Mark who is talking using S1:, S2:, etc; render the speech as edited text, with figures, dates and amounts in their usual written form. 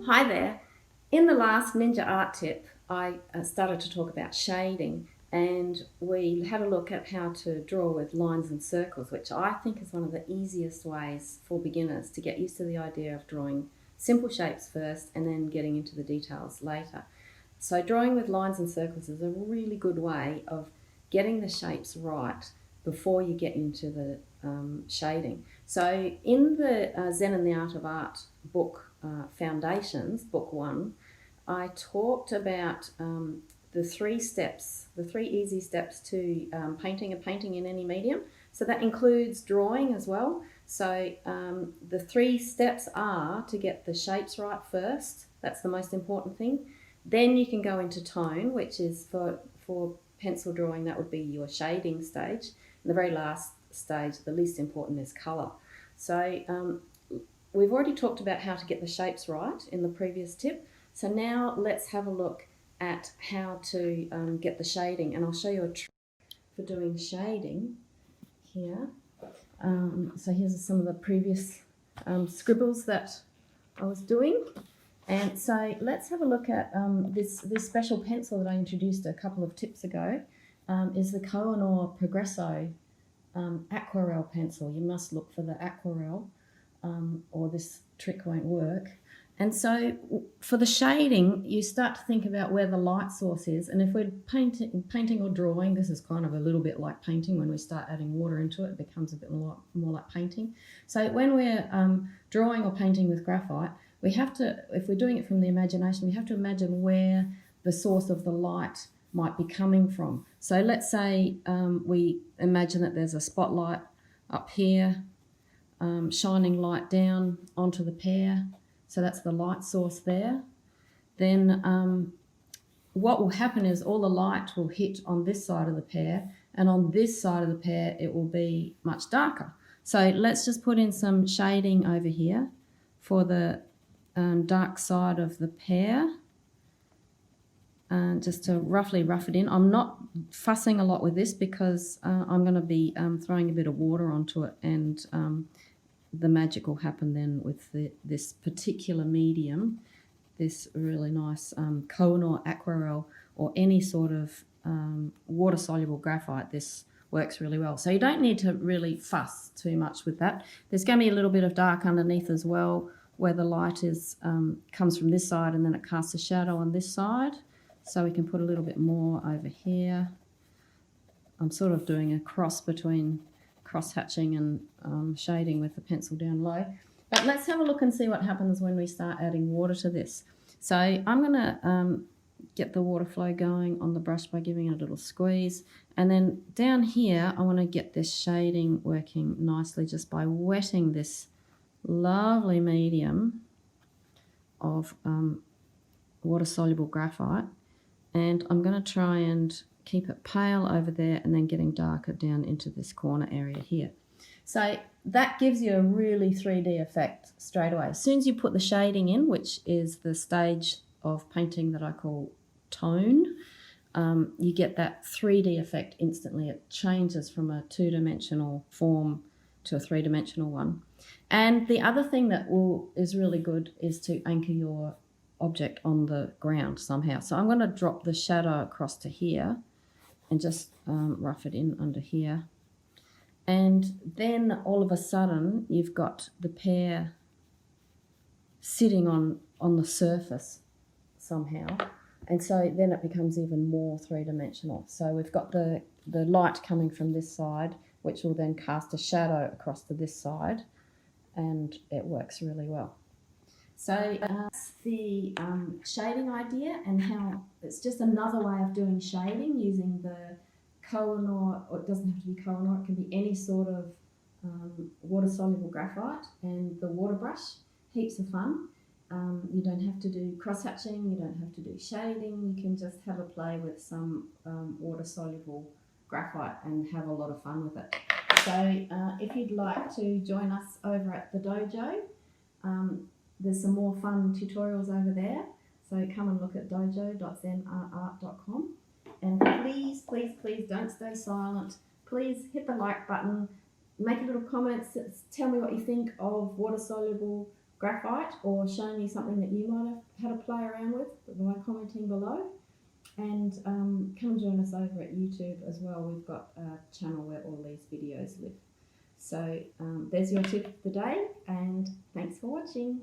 S1: Hi there. In the last Ninja Art Tip, I started to talk about shading, and we had a look at how to draw with lines and circles, which I think is one of the easiest ways for beginners to get used to the idea of drawing simple shapes first and then getting into the details later. So drawing with lines and circles is a really good way of getting the shapes right before you get into the shading. So in the Zen and the Art of Art book, Foundations, book 1, I talked about the 3 steps, the 3 easy steps to painting a painting in any medium. So that includes drawing as well. So the 3 steps are to get the shapes right first. That's the most important thing. Then you can go into tone, which is for pencil drawing, that would be your shading stage. And the very last stage, the least important, is colour. So we've already talked about how to get the shapes right in the previous tip. So now let's have a look at how to get the shading. And I'll show you a trick for doing shading here. So here's some of the previous scribbles that I was doing. And so let's have a look at this special pencil that I introduced a couple of tips ago. Is the Koh-i-Noor Progresso Aquarelle Pencil. You must look for the Aquarelle or this trick won't work. And so for the shading, you start to think about where the light source is. And if we're painting or drawing, this is kind of a little bit like painting. When we start adding water into it, it becomes a bit more like painting. So when we're drawing or painting with graphite, we have to, if we're doing it from the imagination, we have to imagine where the source of the light might be coming from. So let's say we imagine that there's a spotlight up here, shining light down onto the pear. So that's the light source there. Then what will happen is all the light will hit on this side of the pear, and on this side of the pear it will be much darker. So let's just put in some shading over here for the dark side of the pear, just to roughly rough it in. I'm not fussing a lot with this because I'm going to be throwing a bit of water onto it, and the magic will happen then with this particular medium, this really nice Koh-i-Noor Aquarelle or any sort of water-soluble graphite. This works really well. So you don't need to really fuss too much with that. There's going to be a little bit of dark underneath as well, where the light is comes from this side and then it casts a shadow on this side. So we can put a little bit more over here. I'm sort of doing a cross between cross-hatching and shading with the pencil down low. But let's have a look and see what happens when we start adding water to this. So I'm going to get the water flow going on the brush by giving it a little squeeze. And then down here, I want to get this shading working nicely just by wetting this lovely medium of water-soluble graphite. And I'm going to try and keep it pale over there and then getting darker down into this corner area here. So that gives you a really 3D effect straight away. As soon as you put the shading in, which is the stage of painting that I call tone, you get that 3D effect instantly. It changes from a 2-dimensional form to a 3-dimensional one. And the other thing that is really good is to anchor your object on the ground somehow. So I'm going to drop the shadow across to here and just rough it in under here. And then all of a sudden you've got the pear sitting on the surface somehow. And so then it becomes even more 3-dimensional. So we've got the light coming from this side, which will then cast a shadow across to this side, and it works really well. So that's the shading idea, and how it's just another way of doing shading using the Koh-i-Noor, or it doesn't have to be Koh-i-Noor, it can be any sort of water-soluble graphite, and the water brush, heaps of fun. You don't have to do cross-hatching, you don't have to do shading, you can just have a play with some water-soluble graphite and have a lot of fun with it. So if you'd like to join us over at the dojo, there's some more fun tutorials over there. So come and look at dojo.zenartart.com. And please, please, please don't stay silent. Please hit the like button, make a little comment, tell me what you think of water-soluble graphite or shown you something that you might have had a play around with by commenting below. And come join us over at YouTube as well. We've got a channel where all these videos live. So there's your tip of the day, and thanks for watching.